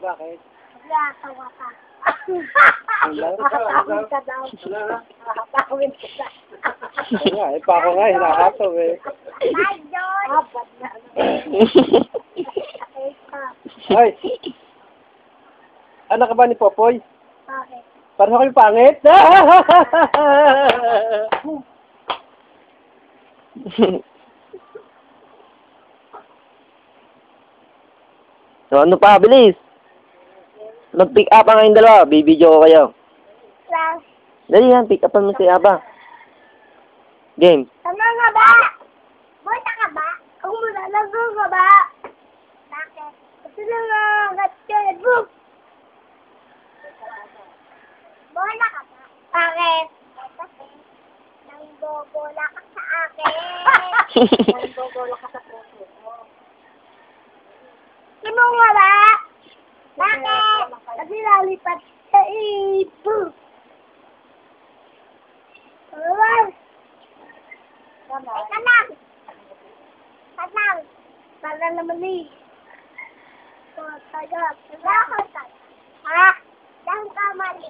Bakit? Nagkatawa ka. Nakakatawin ka daw. Nakakatawin ka daw. Nga, pa ako nga, hinahataw eh. Ay, John! Abad na. Ay! Anak ka ba ni Popoy? Bakit? Parang ako yung pangit? So, ano pa? Bilis! Mag-pick up ang kayong dalawa. Bibidyo ko kayo. Lang. Dali yan, pick upan mo si Aba. Game. Tama nga ba? Buta ka ba? Kung muna, lago ka ba? Bakit? Gusto na nga, gatid. Boom! Bola ka ba? Bakit? Kasi, nangbobola ka sa akin. Nangbobola ka sa puso mo. Sino nga ba? Bakit? Kasi lalipat sa boom! Alright! Kanang! Kanang! Para naman eh. So, tayo. Ha? Dahil ka mali.